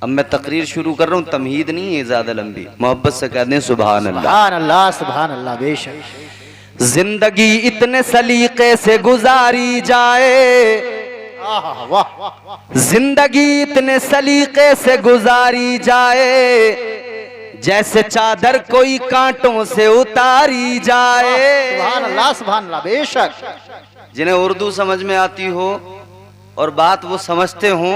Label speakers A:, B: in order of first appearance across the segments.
A: अब मैं तकरीर शुरू कर रहा हूँ, तमहीद नहीं है ज्यादा लंबी, मोहब्बत से कह दें सुभान अल्लाह।
B: सुभान अल्लाह, सुभान अल्लाह। बेशक
A: जिंदगी इतने सलीके से गुजारी जाए,
B: वाह,
A: जिंदगी इतने सलीके से गुजारी जाए, जैसे चादर कोई कांटों से उतारी जाए।
B: सुभान अल्लाह, सुभान अल्लाह। बेशक
A: जिन्हें उर्दू समझ में आती हो और बात वो समझते हो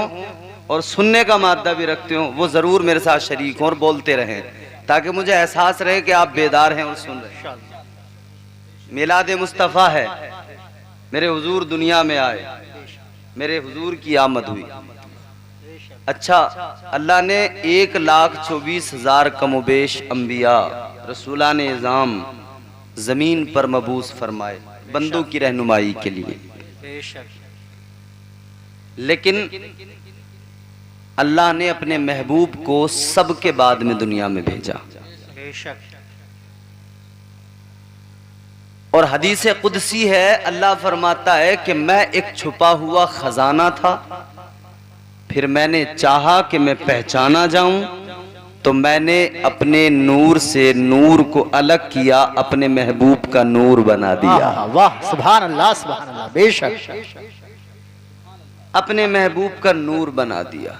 A: और सुनने का मादा भी रखते हो, वो जरूर मेरे साथ शरीक हो और बोलते रहें, ताकि मुझे एहसास रहे कि आप बेदार हैं और सुन रहे हैं। मिलाद मुस्तफ़ा है, मेरे हुजूर दुनिया में आए, मेरे हुजूर की आमद हुई। अच्छा, अल्लाह ने 1,24,000 कमोबेश अंबिया रसूलान इज़ाम जमीन पर मबूस फरमाए बंदों की रहनुमाई के लिए। लेकिन अल्लाह ने अपने महबूब को सबके बाद में दुनिया में भेजा। और हदीस कुदसी है, अल्लाह फरमाता है कि मैं एक छुपा हुआ खजाना था, फिर मैंने चाहा कि मैं पहचाना जाऊं, तो मैंने अपने नूर से नूर को अलग किया, अपने महबूब का नूर बना दिया।
B: वाह, सुभान अल्लाह, सुभान अल्लाह। बेशक
A: अपने महबूब का नूर बना दिया।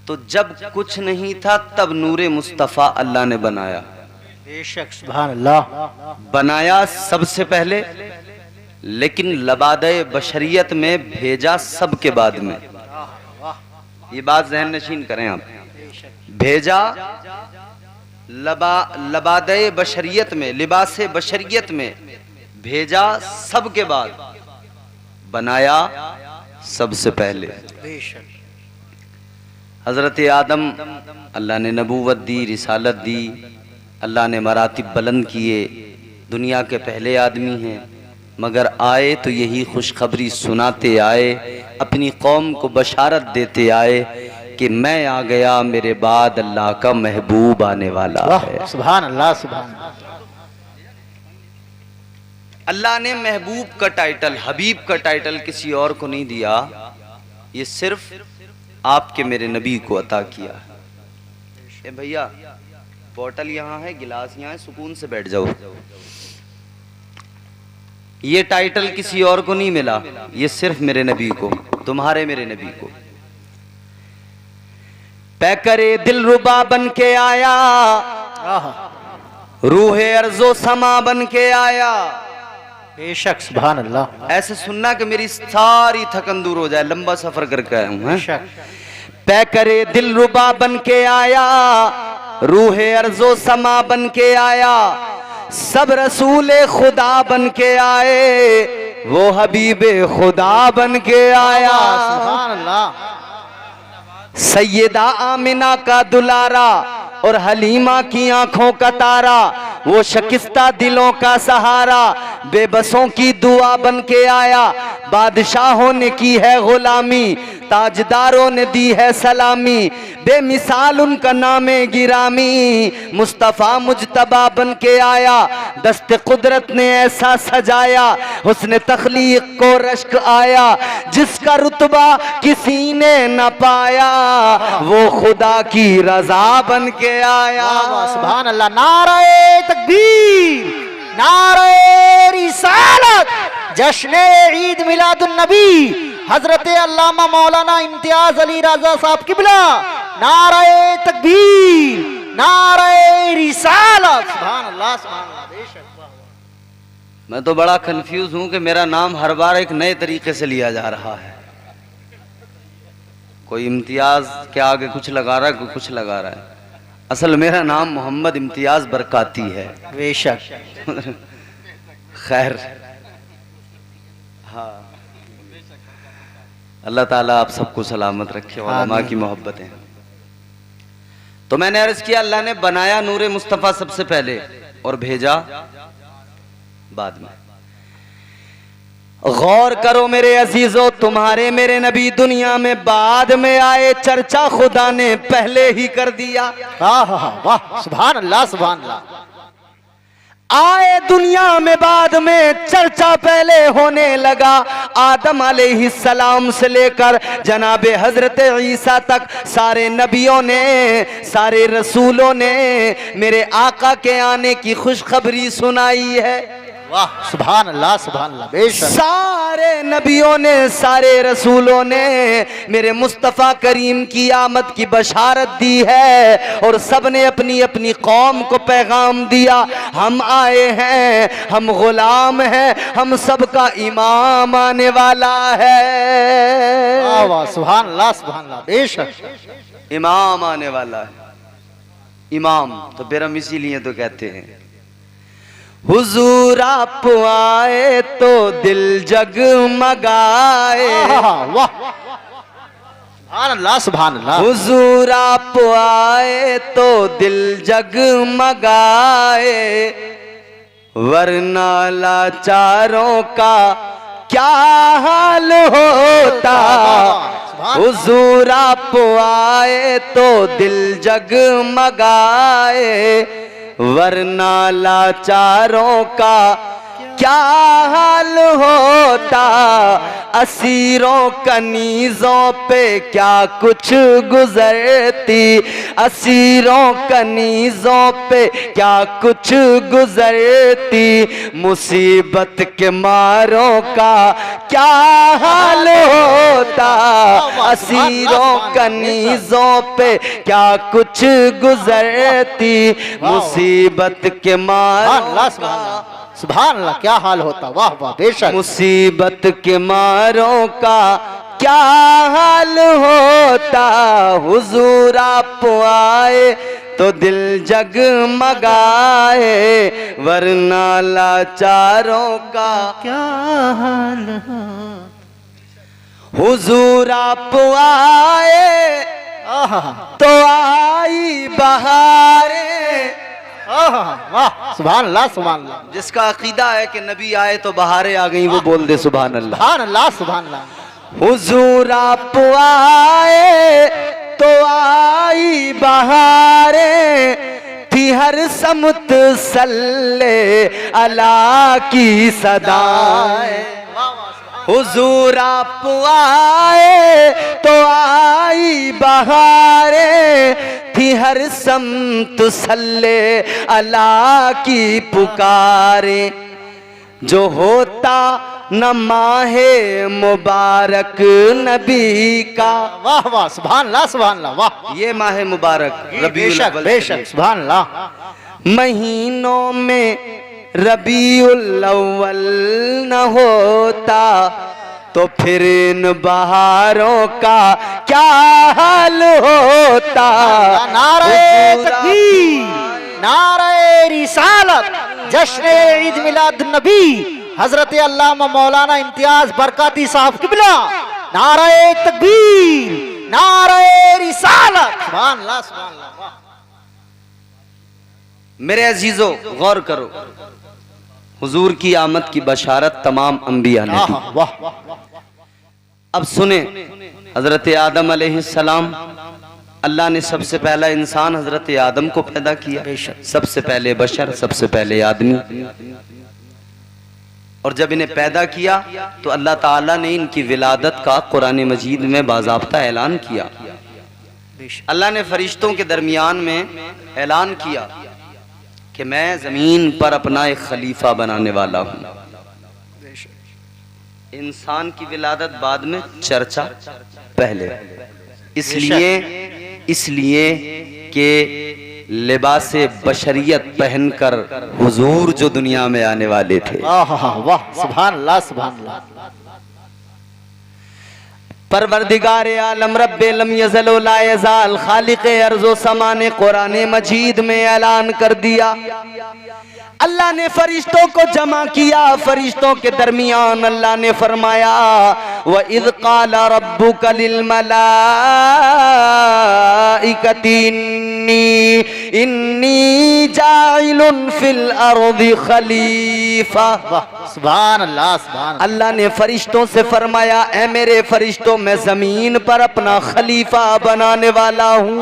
A: तो जब कुछ नहीं था तब नूरे मुस्तफ़ा अल्लाह ने बनाया।
B: बेशक सुभान अल्लाह।
A: बनाया सबसे पहले, लेकिन लबादे बशरियत में भेजा सबके बाद में। ये बात ज़हन नशीन करें आप। भेजा लबादे बशरियत में, लिबासे बशरियत में भेजा सबके बाद, बनाया सबसे पहले। हजरत आदम अल्लाह ने नबूवत दी, रिसालत दी, अल्लाह ने मरातिब बुलंद किए, दुनिया के पहले आदमी हैं, मगर आए तो यही खुशखबरी सुनाते आए, अपनी कौम को बशारत देते आए कि मैं आ गया, मेरे बाद अल्लाह का महबूब आने वाला है।
B: सुभान अल्लाह, सुभान अल्लाह।
A: अल्लाह ने महबूब का टाइटल, हबीब का टाइटल किसी और को नहीं दिया, ये सिर्फ आपके मेरे नबी को अता किया। ए भैया, बोतल यहाँ है, गिलास यहाँ है, सुकून से बैठ जाओ। ये टाइटल किसी और को नहीं मिला, ये सिर्फ मेरे नबी को, तुम्हारे मेरे नबी को। पैकरे दिलरुबा बन के आया, रूहे अर्जो समा बन के आया।
B: बेशक सुभान अल्लाह।
A: ऐसे सुनना कि मेरी सारी थकन दूर हो जाए, लंबा सफर करके आया हूं। पैकरे दिलरुबा बन के आया, रूहे अर्जो समा बन के आया, सब रसूले खुदा बन के आए, वो हबीबे खुदा बन के आया।
B: सुभान अल्लाह।
A: सैयदा आमिना का दुलारा और हलीमा की आंखों का तारा, वो शकिस्ता दिलों का सहारा, बेबसों की दुआ बन के आया। बादशाहों ने की है गुलामी, ताजदारों ने दी है सलामी, बेमिसाल उनका नामे गिरामी, मुस्तफ़ा मुजतबा बन के आया। दस्ते कुदरत ने ऐसा सजाया, हुस्न तख्लीक को रश्क आया, जिसका रुतबा किसी ने न पाया, वो खुदा की रजा बन के आया।
B: सुभान अल्लाह। नारे तकबीर, नारे रिसालत, जश्ने ईद मिलादुन नबी हजरत अल्लामा मौलाना इम्तियाज अली राजा साहब किबला। नारे तकबीर, नारे रिसालत। सुभान अल्लाह, सुभान अल्लाह।
A: मैं तो बड़ा कंफ्यूज हूं कि मेरा नाम हर बार एक नए तरीके से लिया जा रहा है। कोई इम्तियाज के आगे कुछ लगा रहा है, कोई कुछ लगा रहा है। असल मेरा नाम मोहम्मद इम्तियाज बरकाती है।
B: बेशक।
A: खैर, हाँ, अल्लाह ताला आप सबको सलामत रखे, उलमा की मोहब्बतें। तो मैंने अर्ज किया, अल्लाह ने बनाया नूरे मुस्तफ़ा सबसे पहले और भेजा बाद में। गौर करो मेरे अजीजों, तुम्हारे मेरे नबी दुनिया में बाद में आए, चर्चा खुदा ने पहले ही कर दिया।
B: वाह, सुभान अल्लाह, सुभान अल्लाह।
A: आए दुनिया में बाद में चर्चा पहले होने लगा। आदम अलैहिस्सलाम से लेकर जनाबे हजरत ईसा तक सारे नबियों ने, सारे रसूलों ने मेरे आका के आने की खुशखबरी सुनाई है।
B: वाह, सुभान अल्लाह, सुभान अल्लाह, बेशक।
A: सारे नबियों ने, सारे रसूलों ने मेरे मुस्तफ़ा करीम की आमद की बशारत दी है और सब ने अपनी अपनी कौम को पैगाम दिया, हम आए हैं, हम गुलाम हैं, हम सबका इमाम आने वाला है।
B: वाह वाह, सुभान अल्लाह, सुभान अल्लाह, बेशक।
A: इमाम आने वाला है। इमाम तो फिर हम इसीलिए तो कहते हैं हुजूर आप आए तो दिल जगमगाए।
B: वाह, सुभान अल्लाह, सुभान अल्लाह।
A: हुजूर आप आए तो दिल जगमगाए, वरना लाचारों का क्या हाल होता। हुजूर आप आए तो दिल जगमगाए, वरना लाचारों का क्या हाल होता। असीरों कनीजों पे क्या कुछ गुजरती, असीरों कनीजों पे क्या कुछ गुजरती। मुसीबत के मारों का क्या हाल होता। असीरों कनीजों पे क्या कुछ गुजरती। मुसीबत के मारों का
B: सुभान अल्लाह, क्या हाल होता। वाह वाह, बेशक।
A: मुसीबत के मारों का क्या हाल होता। हुजूर आप आए तो दिल जगमगाए, वरना लाचारों का
B: क्या हाल हो।
A: हुजूर आप आए तो आई बहारें।
B: वाह, सुभान अल्लाह, सुभान अल्लाह।
A: जिसका अकीदा है कि नबी आए तो बहारें आ गई, वो बोल दे सुभान अल्लाह।
B: सुभान अल्लाह, सुभान अल्लाह।
A: हुजूर आप आए तो आई बहारें, थी हर समत सल्ले अला की सदाएं। हुजूर आप आए तो आई बहारें, थी हर समत सल्ले अला की पुकारे। जो होता न माहे मुबारक नबी का।
B: वाह वाह, सुभान अल्लाह, सुभान अल्लाह, वाह।
A: ये माहे मुबारक रबीउल अव्वल,
B: बेशक, सुभान अल्लाह।
A: महीनों में रबीउल अव्वल न होता तो फिर इन बहारों का क्या हाल होता।
B: नारे तकबीर, नारे रिसालत, जश्न ईद मिलादुन नबी हजरत अल्लामा मौलाना इम्तियाज बरकाती साहब किबला। नारे तकबीर, नारे रिसालत, सुभान अल्लाह, सुभान अल्लाह।
A: मेरे अजीजों गौर करो, हुजूर की आमद की बशारत तमाम अंबिया ने दी।
B: वाह।
A: अब सुने, हजरत आदम अलैहिस्सलाम, अल्लाह ने सबसे पहला इंसान हजरत आदम को पैदा किया, सबसे पहले बशर, सबसे पहले आदमी। और जब इन्हें पैदा किया तो अल्लाह ताला ने इनकी विलादत का कुरान मजीद में बाज़ाब्ता ऐलान किया। अल्लाह ने फरिश्तों के दरमियान में ऐलान किया कि मैं जमीन पर अपना एक खलीफा बनाने वाला हूँ। इंसान की विलादत बाद में, चर्चा पहले। इसलिए कि लिबास बशरियत पहनकर हुजूर जो दुनिया में आने वाले थे।
B: वाह, सुभान अल्लाह, सुभान अल्लाह।
A: परवरदिगार आलम रब्बे लम यज़ल व ला यज़ाल खालिक़ अर्ज़ व समा ने कुरान मजीद में ऐलान कर दिया। अल्लाह ने फरिश्तों को जमा किया, फरिश्तों के दरमियान अल्लाह ने फरमाया व इज़ क़ाला रब्बुका लिल मलाइकति इन्नी जाइलुन फिल अर्ज़ि खलीफा।
B: सुभान अल्लाह, सुभान अल्लाह।
A: अल्लाह ने फरिश्तों से फरमाया, ऐ मेरे फरिश्तों, मैं जमीन पर अपना खलीफा बनाने वाला हूँ।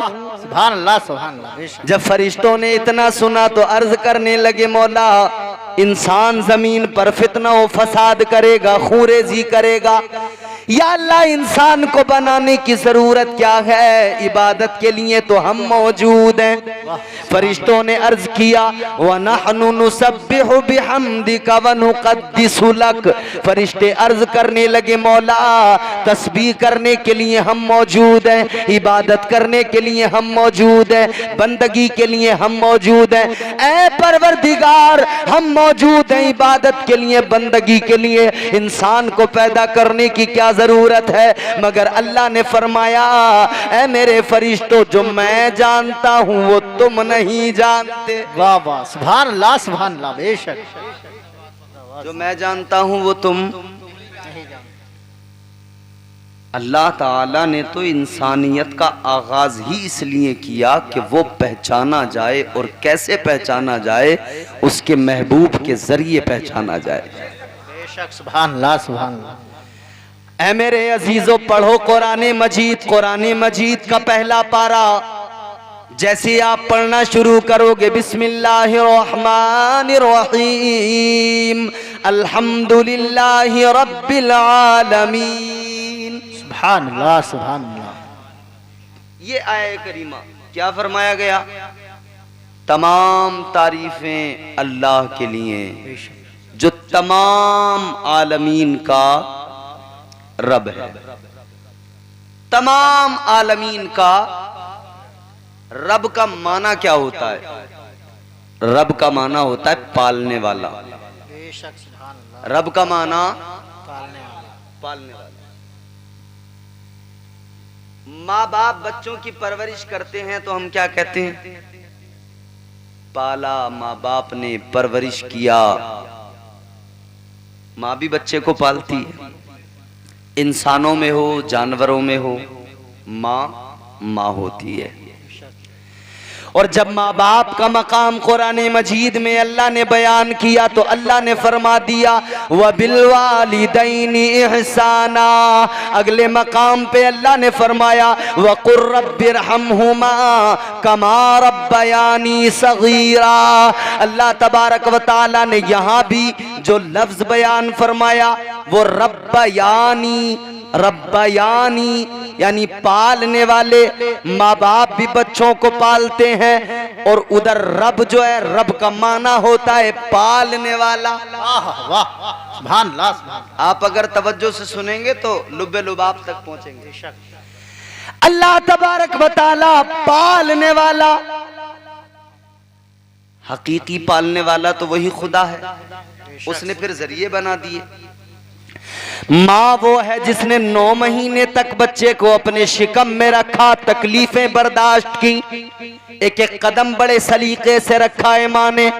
B: सुभान अल्लाह सुभान अल्लाह बेशक।
A: जब फरिश्तों ने इतना सुना तो अर्ज करने लगे, मौला इंसान जमीन पर फितना व फसाद करेगा, खूरेजी करेगा, या अल्लाह इंसान को बनाने की जरूरत क्या है, इबादत के लिए तो हम मौजूद हैं। फरिश्तों ने अर्ज किया, व नहनु नुसब्बिहु बिहम्दिका व नुक़द्दिसु लक। फरिश्ते अर्ज करने लगे, मौला तस्बीह करने के लिए हम मौजूद हैं, इबादत करने के लिए हम मौजूद हैं, बंदगी के लिए हम मौजूद हैं। ऐ परवरदिगार हम मौजूद हैं इबादत के लिए, बंदगी के लिए, इंसान को पैदा करने की क्या जरूरत है। मगर अल्लाह ने फरमाया, ऐ मेरे फरिश्तों जो मैं जानता हूं वो तुम नहीं जानते।
B: वाह वाह सुभान अल्लाह सुभान अल्लाह बेशक।
A: जो मैं जानता हूं वो तुम। अल्लाह ताला ने तो इंसानियत का आगाज ही इसलिए किया कि वो पहचाना जाए, और कैसे पहचाना जाए, उसके महबूब के जरिए पहचाना जाए।
B: बेशक सुभान अल्लाह सुभान अल्लाह।
A: ऐ मेरे अजीजों, पढ़ो कुरान मजीद। कुरान मजीद का पहला पारा जैसे आप पढ़ना शुरू करोगे, बिस्मिल्लाहिर्रहमानिर्रहीम, अल्हम्दुलिल्लाहि रब्बिल आलमीन।
B: सुभान अल्लाह सुभान अल्लाह।
A: ये आया करीमा क्या फरमाया गया, तमाम तारीफें अल्लाह के लिए जो तमाम आलमीन का रब है। तमाम आलमीन का रब का माना क्या होता है? रब का माना होता है पालने वाला।
B: बेशक सुभान अल्लाह।
A: रब का माना
B: पालने वाला।
A: माँ बाप बच्चों की परवरिश करते हैं तो हम क्या कहते हैं? पाला, माँ बाप ने परवरिश किया। माँ भी बच्चे को पालती है, इंसानों में हो जानवरों में हो, माँ होती है। और जब माँ बाप का मकाम कुरान मजीद में अल्लाह ने बयान किया तो अल्लाह ने फरमा दिया, व बिलवालिदैनि इहसाना। अगले मकाम पे अल्लाह ने फरमाया, व कुर रब्बिरहमहुमा कमा रब्बयानी सगीरा। अल्लाह तबारक व तआला ने यहाँ भी जो लफ्ज बयान फरमाया वो रब्बयानी यानी पालने वाले। माँ बाप भी बच्चों को पालते हैं, और उधर रब जो है, रब का माना होता है पालने वाला।
B: वाह वाह सुभान अल्लाह सुभान।
A: आप अगर तवज्जो से सुनेंगे तो लुब्बे लुबाब तक पहुंचेंगे। अल्लाह तबारक व तआला पालने वाला, हकीकी पालने वाला तो वही खुदा है, उसने फिर जरिए बना दिए। माँ वो है जिसने 9 महीने तक बच्चे को अपने शिकम में रखा, तकलीफें बर्दाश्त की, एक एक कदम बड़े सलीके से रखा है माँ ने।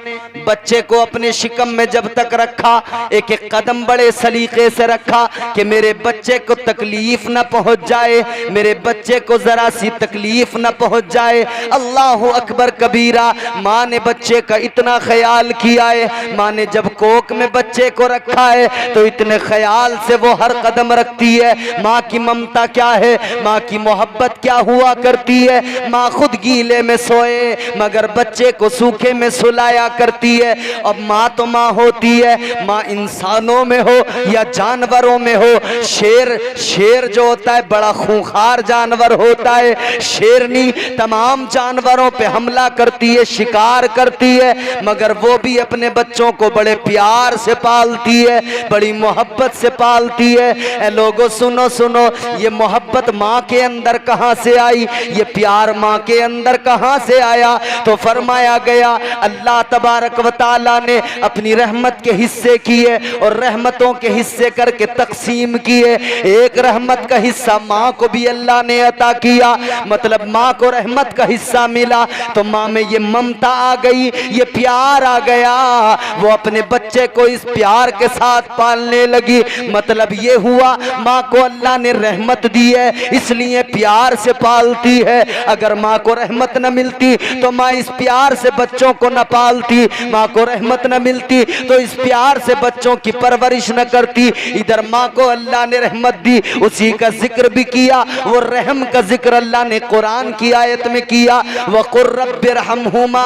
A: बच्चे को अपने शिकम में जब तक रखा, एक एक कदम बड़े सलीके से रखा कि मेरे बच्चे को तकलीफ न पहुंच जाए, मेरे बच्चे को जरा सी तकलीफ न पहुंच जाए। अल्लाह अकबर कबीरा। माँ ने बच्चे का इतना ख्याल किया है। माँ ने जब कोख में बच्चे को रखा है तो इतने ख्याल से वो हर कदम रखती है। माँ की ममता क्या है, माँ की मोहब्बत क्या हुआ करती है। माँ खुद गीले में सोए मगर बच्चे को सूखे में सुलाया करती है। अब माँ तो माँ होती है, माँ इंसानों में हो या जानवरों में हो। शेर जो होता है बड़ा खूंखार जानवर होता है। शेरनी तमाम जानवरों पे हमला करती है, शिकार करती है, मगर वो भी अपने बच्चों को बड़े प्यार से पालती है, बड़ी मोहब्बत से पालती है। ए लोगों सुनो सुनो, ये मोहब्बत माँ के अंदर कहाँ से आई, ये प्यार माँ के अंदर कहाँ से आया? तो फरमाया गया अल्लाह तबारक व तआला ने अपनी रहमत के हिस्से किए और रहमतों के हिस्से करके तकसीम किए। एक रहमत का हिस्सा माँ को भी अल्लाह ने अता किया, मतलब माँ को रहमत का हिस्सा मिला तो माँ में ये ममता आ गई, ये प्यार आ गया। वो अपने बच्चे को इस प्यार के साथ पालने लगी। मतलब ये हुआ माँ को अल्लाह ने रहमत दी है इसलिए प्यार से पालती है। अगर माँ को रहमत न मिलती तो माँ इस प्यार से बच्चों को न पालती, माँ को रहमत न मिलती तो इस प्यार से बच्चों की परवरिश न करती। इधर माँ को अल्लाह ने रहमत दी, उसी का जिक्र भी किया, वो रहम का जिक्र अल्लाह ने कुरान की आयत में किया, वक़ुर रब्बिरहमहुमा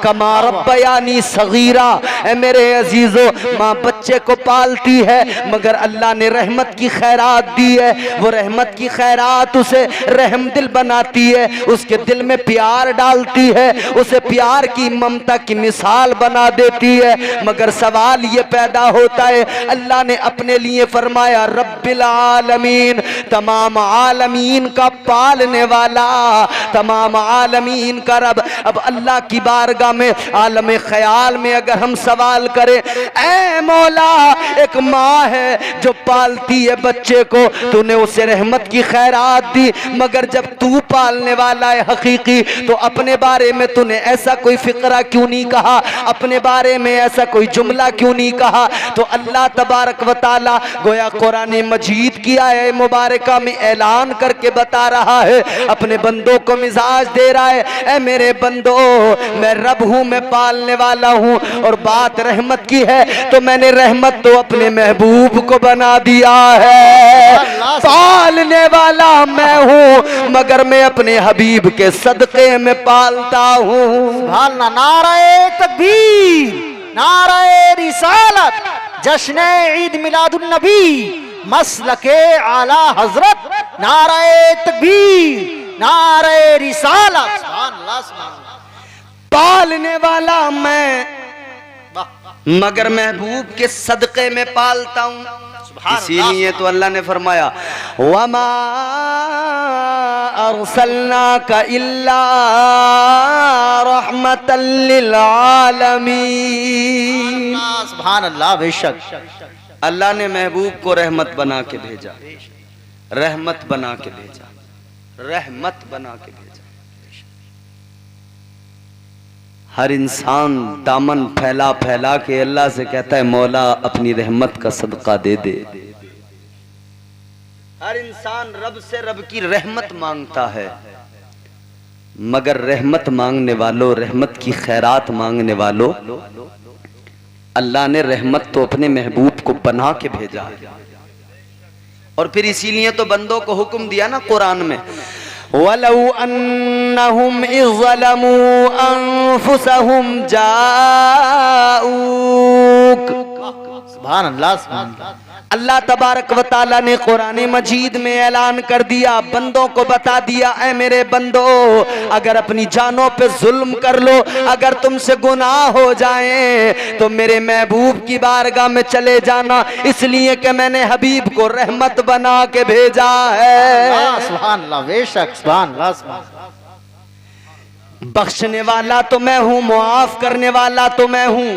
A: कमा रब्बयानी सगीरा। ए मेरे अजीजों, माँ बच्चे को पालती है मगर अल्लाह ने रहमत की खैरात दी है। वो रहमत की खैरात उसे रहम दिल बनाती है, उसके दिल में प्यार डालती है, उसे प्यार की ममता की मिसाल बना देती है। मगर सवाल ये पैदा होता है, अल्लाह ने अपने लिए फरमाया रब्बिल आलमीन, तमाम आलमीन का पालने वाला, तमाम आलमीन का रब। अब अल्लाह की बारगाह में आलम ख्याल में अगर हम सवाल करें, ऐ मौला एक माँ है जो पालती है बच्चे को, तूने उसे रहमत की खैरात दी, मगर जब तू पालने वाला है हकीकी तो अपने बारे में तूने ऐसा कोई फिक्रा क्यों नहीं कहा, अपने बारे में ऐसा कोई जुमला क्यों नहीं कहा। तो अल्लाह तबारक व ताला गोया कुरान मजीद की आयत मुबारका में ऐलान करके बता रहा है, अपने बंदों को मिजाज दे रहा है, ऐ मेरे बंदो मैं रब हूँ, मैं पालने वाला हूँ। और बात रहमत की है तो मैंने रहमत तो अपने महबूब को बना दिया है। पालने वाला मैं हूँ मगर मैं अपने हबीब के सदके में पालता हूँ।
B: भालना नाराए तकबीर, नाराए रिसालत, जश्न ईद मिलादुन नबी, मसलके आला हजरत, नाराए तकबीर, नाराए रिसालत। सुभान अल्लाह, सुभान अल्लाह।
A: पालने वाला मैं मगर महबूब के सदके में पालता हूँ। इसीलिए तो अल्लाह ने फरमाया वमा अरसलनाका इल्ला रहमतल लिल आलमीन।
B: सुभान अल्लाह। बेशक
A: अल्लाह ने महबूब को रहमत बना के भेजा, रहमत बना के भेजा, रहमत बना के भेजा। हर इंसान दामन फैला फैला के अल्लाह से कहता है मौला अपनी रहमत का सदका दे दे। हर इंसान रब से रब की रहमत मांगता है, मगर रहमत मांगने वालों, रहमत की खैरात मांगने वालों, अल्लाह ने रहमत तो अपने महबूब को बना के भेजा है। और फिर इसीलिए तो बंदों को हुक्म दिया ना कुरान में, वलौ अन्नहुम इज़ ज़लमू अनफुसहुम जाऊक।
B: सुभान अल्लाह, सुभान अल्लाह।
A: अल्लाह तबारक व ताला ने कुरान मजीद में ऐलान कर दिया, बंदों को बता दिया, ऐ मेरे बंदो अगर अपनी जानों पे जुल्म कर लो, अगर तुमसे गुनाह हो जाए तो मेरे महबूब की बारगाह में चले जाना, इसलिए कि मैंने हबीब को रहमत बना के भेजा है।
B: सुभान अल्लाह। बेशक सुभान अल्लाह, सुभान अल्लाह।
A: बख्शने वाला तो मैं हूँ, मुआफ करने वाला तो मैं हूँ।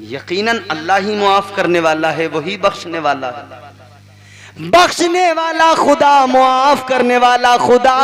A: यकीनन अल्लाह ही मुआफ करने वाला है, वही बख्शने वाला है। बख्शने वाला खुदा, मुआफ करने वाला खुदा,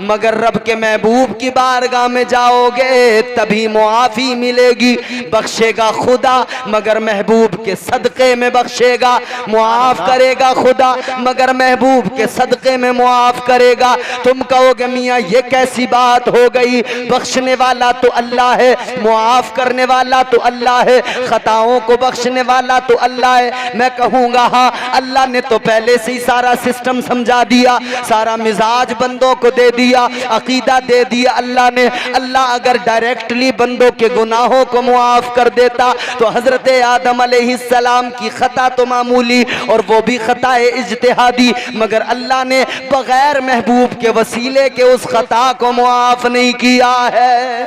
A: मगर रब के महबूब की बारगाह में जाओगे तभी मुआफी मिलेगी। बख्शेगा खुदा मगर महबूब के सदके में बख्शेगा, मुआफ करेगा खुदा मगर महबूब के सदके में मुआफ करेगा। तुम कहोगे मियाँ ये कैसी बात हो गई, बख्शने वाला तो अल्लाह है, मुआफ करने वाला तो अल्लाह है, खताओं को बख्शने वाला तो अल्लाह है। मैं कहूँगा हाँ, अल्लाह ने तो पहले से ही सारा सिस्टम समझा दिया, सारा मिजाज बंदों को दे दिया, अकीदा दे दिया अल्लाह ने। अल्लाह अगर डायरेक्टली बंदों के गुनाहों को मुआफ कर देता तो हजरत आदम अलैहिस्सलाम की खता तो मामूली और वो भी खता इज्तिहादी, मगर अल्लाह ने बगैर महबूब के वसीले के उस खता को मुआफ नहीं किया है।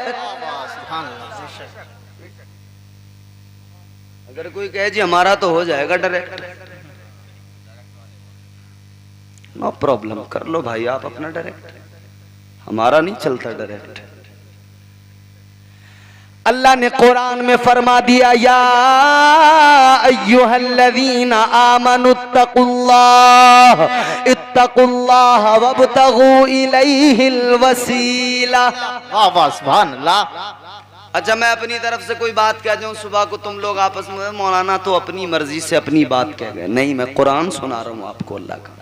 A: अगर कोई कहे जी हमारा तो हो जाएगा डायरेक्ट, नो प्रॉब्लम, कर लो भाई आप अपना डायरेक्ट, हमारा नहीं चलता डायरेक्ट। अल्लाह ने कुरान में फरमा दिया या अय्युहल्लज़ीना आमनु इत्तकुल्लाह वब्तगू इलैहिल वसीला।
B: वाह वाह, सुभान अल्लाह।
A: अच्छा मैं अपनी तरफ से कोई बात कह जाऊं सुबह को तुम लोग आपस में मौलाना तो अपनी मर्जी से अपनी बात कह गए, नहीं मैं कुरान सुना रहा हूं आपको अल्लाह का।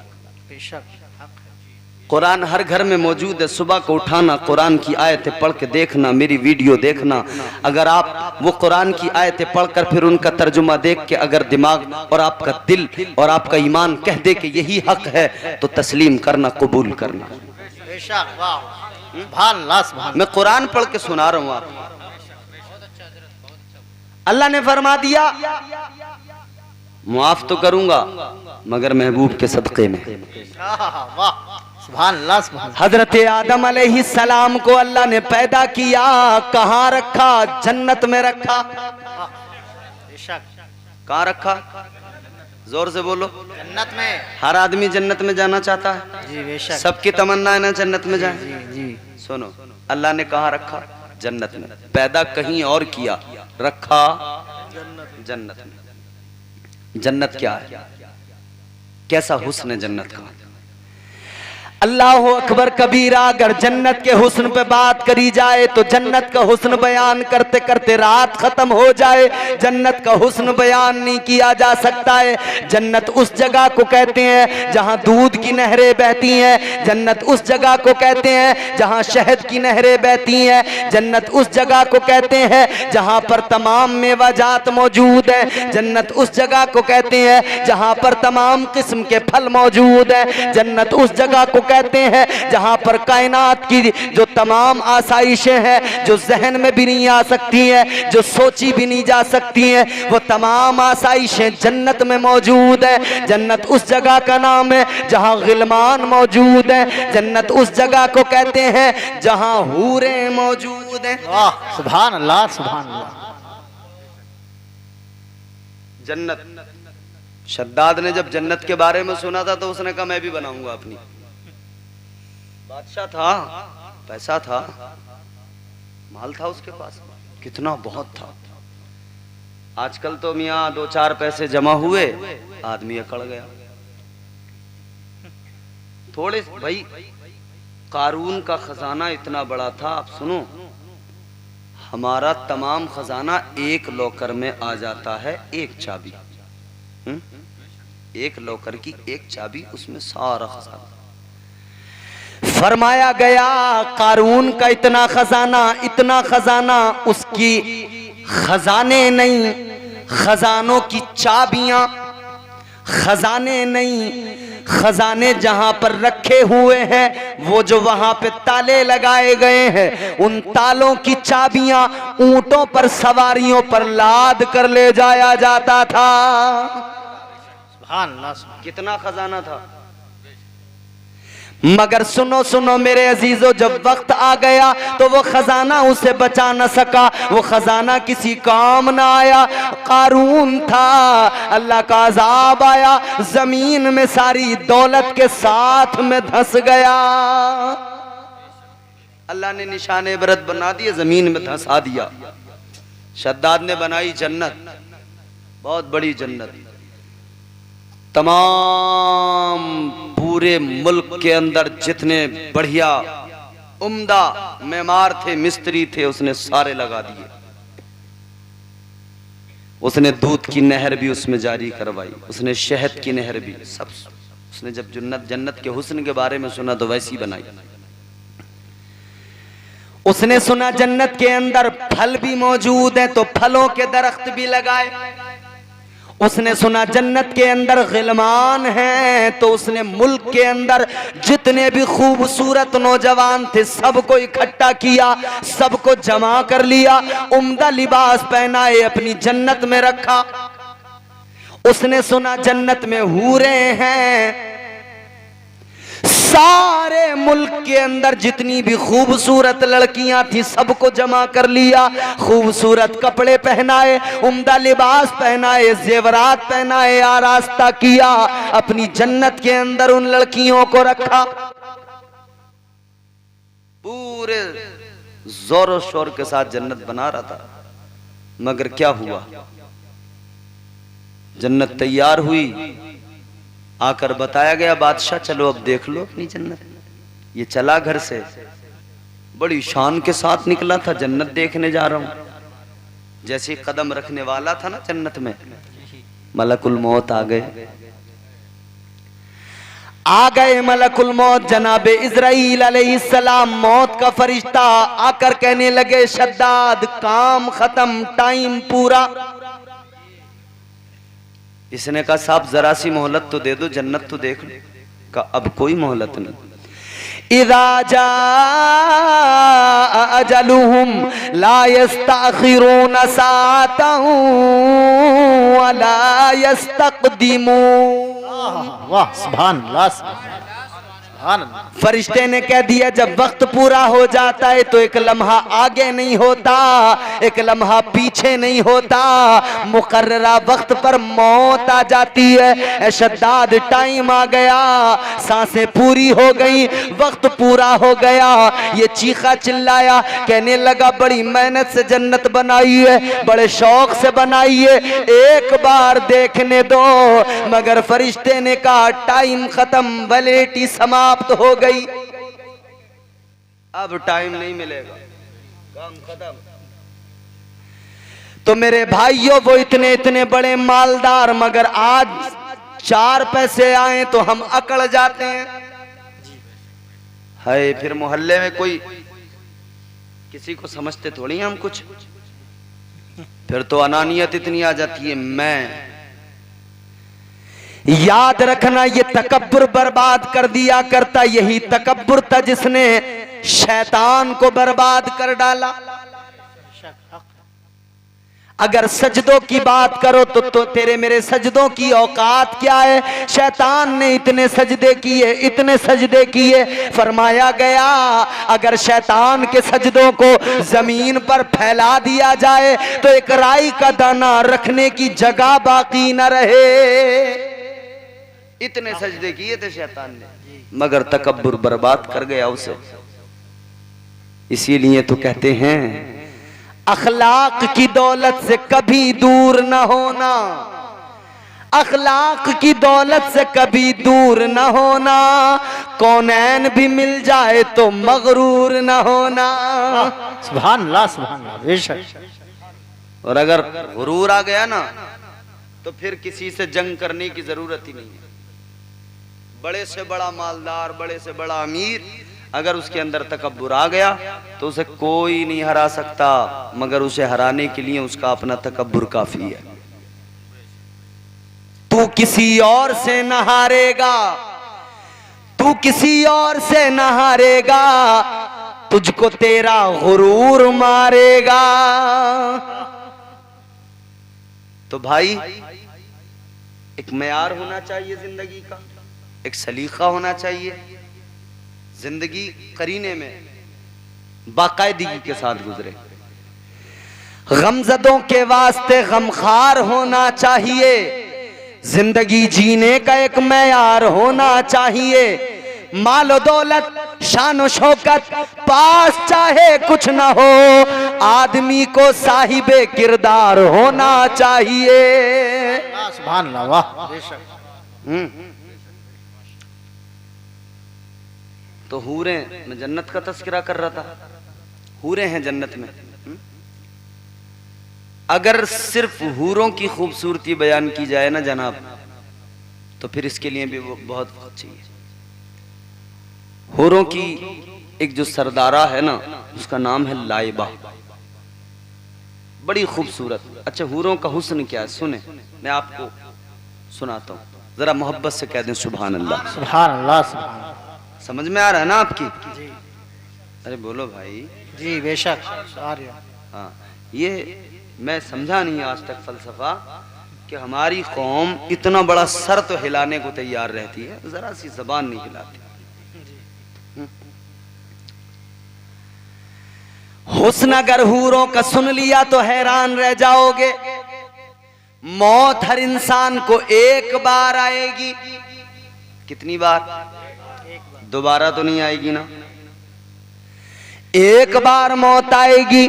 A: कुरान हर घर में मौजूद है, सुबह को उठाना कुरान की आयतें पढ़ के देखना, मेरी वीडियो देखना। अगर आप वो कुरान की आयतें पढ़कर फिर उनका तर्जुमा देख के अगर दिमाग और आपका दिल और आपका ईमान कह दे कि यही हक है तो तस्लीम करना, कबूल करना। मैं कुरान पढ़ के सुना रहा हूं आपको। अल्लाह ने फरमा दिया मुआफ तो करूंगा मगर महबूब के सदक़े में। हजरत आदम अलैहिस्सलाम को अल्लाह ने पैदा किया, कहाँ रखा? जन्नत में रखा। कहाँ रखा? जोर से बोलो।
B: जन्नत में।
A: हर आदमी जन्नत में जाना चाहता है
B: जी बेशक।
A: सबकी तमन्ना है ना जन्नत में जाए।
B: जी जी।
A: सुनो, अल्लाह ने कहाँ रखा? जन्नत में। पैदा कहीं और किया, रखा जन्नत में। जन्नत क्या है? कैसा हुस्न है जन्नत का? अल्लाह अकबर कबीरा। अगर जन्नत के हुस्न पे बात करी जाए तो जन्नत का हुस्न बयान करते करते रात खत्म हो जाए, जन्नत का हुस्न बयान नहीं किया जा सकता है। जन्नत उस जगह को कहते हैं जहां दूध की नहरें बहती हैं, जन्नत उस जगह को कहते हैं जहां शहद की नहरें बहती हैं, जन्नत उस जगह को कहते हैं जहां पर तमाम मेवाजात मौजूद है, जन्नत उस जगह को कहते हैं जहां पर तमाम किस्म के फल मौजूद है, जन्नत उस जगह को कहते हैं जहां पर कायनात की जो तमाम आसाइशें हैं, जो जहन में भी नहीं आ सकती हैं, जो सोची भी नहीं जा सकती हैं, वो तमाम आसाइशें जन्नत में मौजूद है। जन्नत उस जगह का नाम है जहां गिलमान मौजूद है, जन्नत उस जगह को कहते हैं जहां हूरें मौजूद हैं।
B: सुभान अल्लाह सुभान अल्लाह।
A: जन्नत, शद्दाद ने जब जन्नत के बारे में सुना था तो उसने कहा मैं भी बनाऊंगा अपनी। बादशाह था, पैसा था, माल था उसके पास, कितना बहुत था। आजकल तो मियाँ 2-4 पैसे जमा हुए आदमी अकड़ गया। थोड़े भाई कारून का खजाना इतना बड़ा था। आप सुनो, हमारा तमाम खजाना एक लॉकर में आ जाता है, एक चाबी। एक लॉकर की एक चाबी, उसमें सारा खजाना। फरमाया गया कारून का इतना खजाना, उसकी खजाने नहीं, खजानों की चाबियां, खजाने नहीं, खजाने जहां पर रखे हुए हैं वो जो वहां पे ताले लगाए गए हैं, उन तालों की चाबियां ऊंटों पर सवारियों पर लाद कर ले जाया जाता था। कितना खजाना था। मगर सुनो सुनो मेरे अजीजों, जब वक्त आ गया तो वो खजाना उसे बचा न सका, वो खजाना किसी काम ना आया। कारून था, अल्लाह का अजाब आया, जमीन में सारी दौलत के साथ में धंस गया। अल्लाह ने निशाने इबरत बना दिए, जमीन में धंसा दिया। शद्दाद ने बनाई जन्नत, बहुत बड़ी जन्नत। तमाम पूरे मुल्क के अंदर जितने बढ़िया उम्दा मेमार थे, मिस्त्री थे, उसने सारे लगा दिए। उसने दूध की नहर भी उसमें जारी करवाई, उसने शहद की नहर भी, सब उसने जब जन्नत के हुस्न के बारे में सुना तो वैसी बनाई। उसने सुना जन्नत के अंदर फल भी मौजूद हैं तो फलों के दरख्त भी लगाए। उसने सुना जन्नत के अंदर गिलमान हैं तो उसने मुल्क के अंदर जितने भी खूबसूरत नौजवान थे सबको इकट्ठा किया, सबको जमा कर लिया, उम्दा लिबास पहनाए, अपनी जन्नत में रखा। उसने सुना जन्नत में हूरे हैं, सारे मुल्क के अंदर जितनी भी खूबसूरत लड़कियां थी सबको जमा कर लिया, खूबसूरत कपड़े पहनाए, उम्दा लिबास पहनाए, जेवरात पहनाए, आरास्ता किया, अपनी जन्नत के अंदर उन लड़कियों को रखा। पूरे जोर शोर के साथ जन्नत बना रहा था। मगर क्या हुआ, जन्नत तैयार हुई, आकर बताया गया बादशाह चलो अब देख लो अपनी जन्नत। ये चला घर से, बड़ी शान के साथ निकला था, जन्नत देखने जा रहा हूं। जैसे कदम रखने वाला था ना जन्नत में, मलकुल मौत आ गए। मलकुल मौत जनाबे इज़राइल अलैहिस्सलाम, मौत का फरिश्ता आकर कहने लगे शद्दाद काम खत्म, टाइम पूरा। इसने कहा साहब जरा सी मोहलत तो दे दो, जन्नत तो देख लो। का अब कोई मोहलत नहीं। इज़ा जाअ अजलुहुम ला यस्तअखिरून साअतन व ला यस्तक़दिमून।
B: वाह सुभान अल्लाह, सुभान अल्लाह।
A: फरिश्ते ने कह दिया जब वक्त पूरा हो जाता है तो एक लम्हा आगे नहीं होता, एक लम्हा पीछे नहीं होता, मुकर्ररा वक्त पर मौत आ जाती है। शद्दाद टाइम आ गया, सांसें पूरी हो गई, वक्त पूरा हो गया। ये चीखा चिल्लाया, कहने लगा बड़ी मेहनत से जन्नत बनाई है, बड़े शौक से बनाई है, एक बार देखने दो। मगर फरिश्ते ने कहा टाइम खत्म, वैलिडिटी समाप्त हो गई, अब टाइम नहीं मिलेगा, काम खत्म। तो मेरे भाइयों वो इतने इतने बड़े मालदार, मगर आज 4 पैसे आए तो हम अकड़ जाते हैं। है फिर मोहल्ले में कोई किसी को समझते थोड़ी हम कुछ, फिर तो अनानियत इतनी आ जाती है। मैं याद रखना ये तकब्बुर बर्बाद कर दिया करता, यही तकब्बुर था जिसने शैतान को बर्बाद कर डाला। अगर सजदों की बात करो तो तेरे मेरे सजदों की औकात क्या है? शैतान ने इतने सजदे किए, इतने सजदे किए, फरमाया गया अगर शैतान के सजदों को जमीन पर फैला दिया जाए तो एक राई का दाना रखने की जगह बाकी न रहे। इतने सजदे किए थे शैतान ने, मगर तकब्बुर बर्बाद कर गया उसे। इसीलिए तो कहते हैं अखलाक की दौलत से कभी दूर न होना, अखलाक की दौलत से कभी दूर न होना, कौनैन भी मिल जाए तो मगरूर न होना।
B: सुभान अल्लाह, सुभान अल्लाह, बेशक।
A: और अगर गुरूर आ गया ना तो फिर किसी से जंग करने की जरूरत ही नहीं है। बड़े से बड़ा मालदार, बड़े से बड़ा अमीर, अगर उसके अंदर तकब्बुर आ गया तो उसे कोई नहीं हरा सकता, मगर उसे हराने के लिए उसका अपना तकब्बुर काफी है। तू किसी और से न हारेगा, तू किसी और से न हारेगा, तुझको तेरा गुरूर मारेगा। तो भाई एक मेयार होना चाहिए जिंदगी का, एक सलीका होना चाहिए। जिंदगी करीने में बाकायदगी के साथ गुजरे। गमजदों के वास्ते गमखार होना चाहिए। जिंदगी जीने का एक मेयार होना चाहिए। मालो दौलत शान शौकत पास चाहे कुछ ना हो, आदमी को साहिबे किरदार होना चाहिए।
B: सुभान अल्लाह, वाह बेशक।
A: तो हूरे, मैं जन्नत का तस्करा कर रहा था, हूरे हैं जन्नत में। अगर सिर्फ हूरों की खूबसूरती बयान की जाए ना जनाब, तो फिर इसके लिए भी वो बहुत चाहिए। हूरों की एक जो सरदारा है ना, उसका नाम है लाइबा, बड़ी खूबसूरत। अच्छा हूरों का हुस्न क्या है सुने, मैं आपको सुनाता हूँ, जरा मोहब्बत से कह दें सुभान अल्लाह।
B: सुभान अल्लाह, सुभान अल्लाह।
A: समझ में आ रहा है ना आपकी?
B: जी।
A: अरे बोलो भाई।
B: जी बेशक।
A: हाँ, ये मैं समझा नहीं आज तक फलसफा कि हमारी कौम इतना बड़ा सर तो हिलाने को तैयार रहती है, जरा सी जबान नहीं हिलाती। हुस्न अगर हूरों का सुन लिया तो हैरान रह जाओगे। मौत हर इंसान को एक बार आएगी। कितनी बार? दोबारा तो नहीं आएगी ना, एक बार मौत आएगी।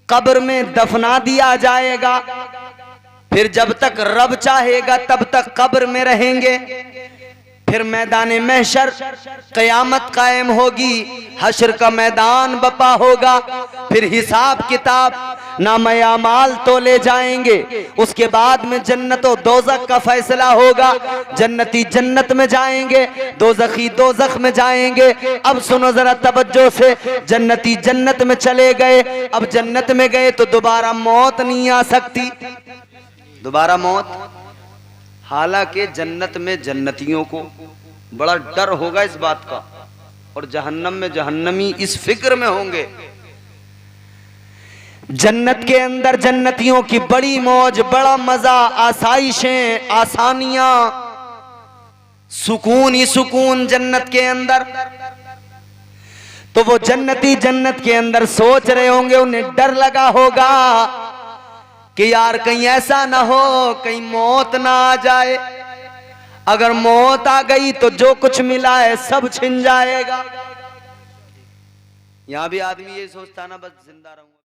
A: कब्र में दफना दिया जाएगा, फिर जब तक रब चाहेगा तब तक कब्र में रहेंगे। फिर मैदान महशर क़यामत कायम होगी, हश्र का मैदान बपा होगा, फिर हिसाब किताब नामे अमाल तोले जाएंगे। उसके बाद में जन्नत और दोज़ख का फैसला होगा। जन्नती जन्नत में जाएंगे, दोज़खी दोज़ख में जाएंगे। अब सुनो जरा तवज्जो से, जन्नती जन्नत में चले गए। अब जन्नत में गए तो दोबारा मौत नहीं आ सकती, दोबारा मौत। हालांकि जन्नत में जन्नतियों को बड़ा डर होगा इस बात का, और जहन्नम में जहन्नमी इस फिक्र में होंगे। जन्नत के अंदर जन्नतियों की बड़ी मौज, बड़ा मजा, आसाइशें, आसानियां, सुकून ही सुकून जन्नत के अंदर। तो वो जन्नती जन्नत के अंदर सोच रहे होंगे, उन्हें डर लगा होगा कि यार कहीं ऐसा ना हो, कहीं मौत ना आ जाए। अगर मौत आ गई तो जो कुछ मिला है सब छिन जाएगा। यहां भी आदमी ये सोचता ना बस जिंदा रहूं।